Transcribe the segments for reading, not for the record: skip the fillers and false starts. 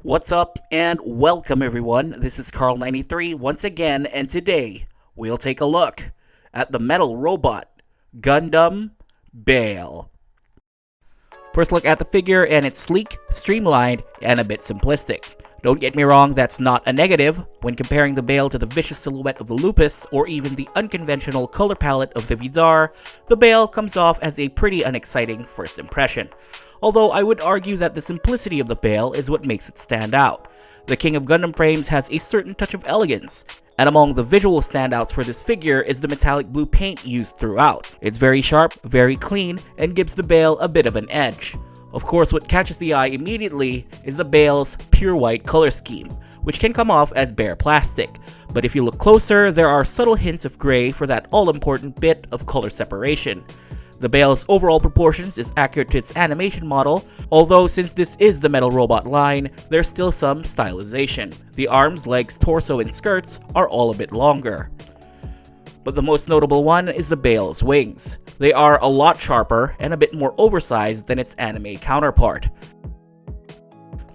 What's up and welcome everyone, this is Carl93 once again, and today we'll take a look at the metal robot, GUNDAM BAEL. First look at the figure, and it's sleek, streamlined, and a bit simplistic. Don't get me wrong, that's not a negative. When comparing the Bael to the vicious silhouette of the Lupus, or even the unconventional color palette of the Vidar, the Bael comes off as a pretty unexciting first impression. Although I would argue that the simplicity of the Bael is what makes it stand out. The King of Gundam frames has a certain touch of elegance, and among the visual standouts for this figure is the metallic blue paint used throughout. It's very sharp, very clean, and gives the Bael a bit of an edge. Of course, what catches the eye immediately is the Bael's pure white color scheme, which can come off as bare plastic. But if you look closer, there are subtle hints of gray for that all-important bit of color separation. The Bael's overall proportions is accurate to its animation model, although since this is the metal robot line, there's still some stylization. The arms, legs, torso, and skirts are all a bit longer. But the most notable one is the Bael's wings. They are a lot sharper and a bit more oversized than its anime counterpart.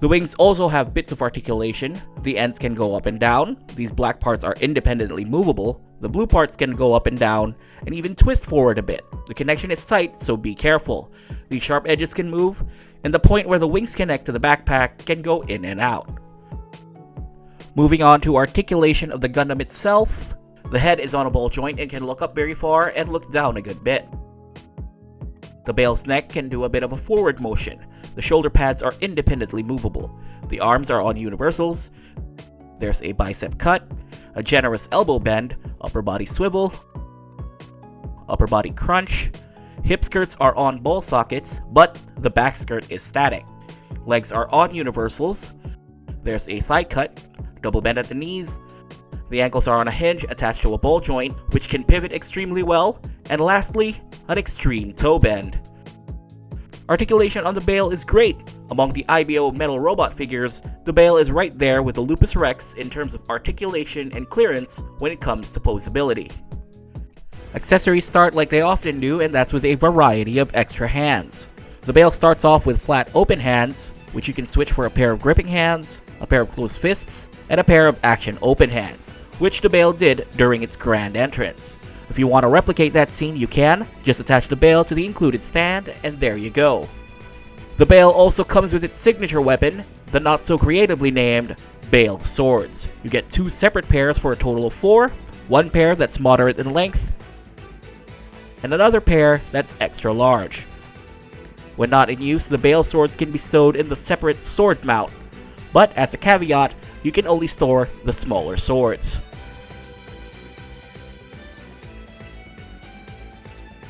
The wings also have bits of articulation. The ends can go up and down. These black parts are independently movable. The blue parts can go up and down, and even twist forward a bit. The connection is tight, so be careful. The sharp edges can move, and the point where the wings connect to the backpack can go in and out. Moving on to articulation of the Gundam itself, the head is on a ball joint and can look up very far and look down a good bit. The Bael's neck can do a bit of a forward motion. The shoulder pads are independently movable. The arms are on universals. There's a bicep cut, a generous elbow bend, upper body swivel, upper body crunch. Hip skirts are on ball sockets, but the back skirt is static. Legs are on universals. There's a thigh cut, double bend at the knees. The ankles are on a hinge attached to a ball joint, which can pivot extremely well. And lastly, an extreme toe bend. Articulation on the Bael is great. Among the IBO metal robot figures, the Bael is right there with the Lupus Rex in terms of articulation and clearance when it comes to posability. Accessories start like they often do, and that's with a variety of extra hands. The Bael starts off with flat open hands, which you can switch for a pair of gripping hands, a pair of closed fists, and a pair of action open hands, which the Bael did during its grand entrance. If you want to replicate that scene, you can. Just attach the Bael to the included stand, and there you go. The Bael also comes with its signature weapon, the not so creatively named Bael Swords. You get two separate pairs for a total of 4, one pair that's moderate in length, and another pair that's extra large. When not in use, the Bael Swords can be stowed in the separate sword mount, but as a caveat, you can only store the smaller swords.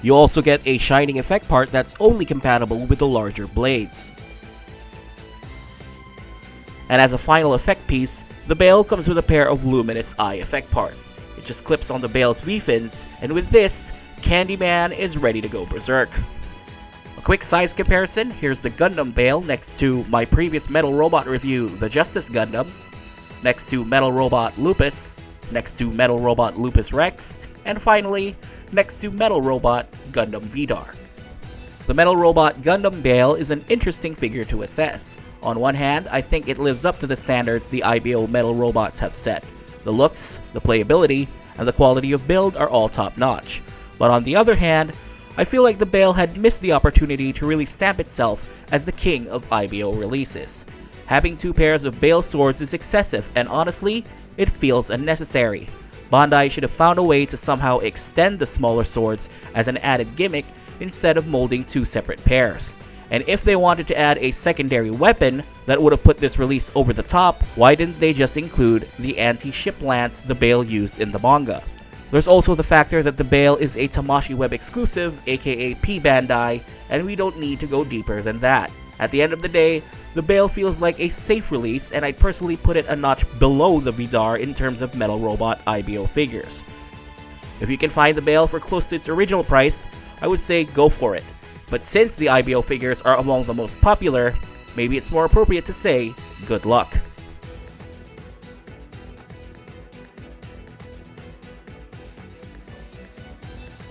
You also get a shining effect part that's only compatible with the larger blades. And as a final effect piece, the Bael comes with a pair of luminous eye effect parts. It just clips on the Bael's V-fins, and with this, Candyman is ready to go berserk. A quick size comparison, here's the Gundam Bael next to my previous metal robot review, the Justice Gundam, next to metal robot Lupus, next to metal robot Lupus Rex, and finally, next to metal robot Gundam Vidar. The metal robot Gundam Bael is an interesting figure to assess. On one hand, I think it lives up to the standards the IBO metal robots have set. The looks, the playability, and the quality of build are all top-notch. But on the other hand, I feel like the Bael had missed the opportunity to really stamp itself as the king of IBO releases. Having 2 pairs of Bael swords is excessive, and honestly, it feels unnecessary. Bandai should have found a way to somehow extend the smaller swords as an added gimmick instead of molding 2 separate pairs. And if they wanted to add a secondary weapon that would have put this release over the top, why didn't they just include the anti-ship lance the Bael used in the manga? There's also the factor that the Bael is a Tamashii Web exclusive, aka P Bandai, and we don't need to go deeper than that. At the end of the day, the Bael feels like a safe release, and I'd personally put it a notch below the Vidar in terms of metal robot IBO figures. If you can find the Bael for close to its original price, I would say go for it. But since the IBO figures are among the most popular, maybe it's more appropriate to say good luck.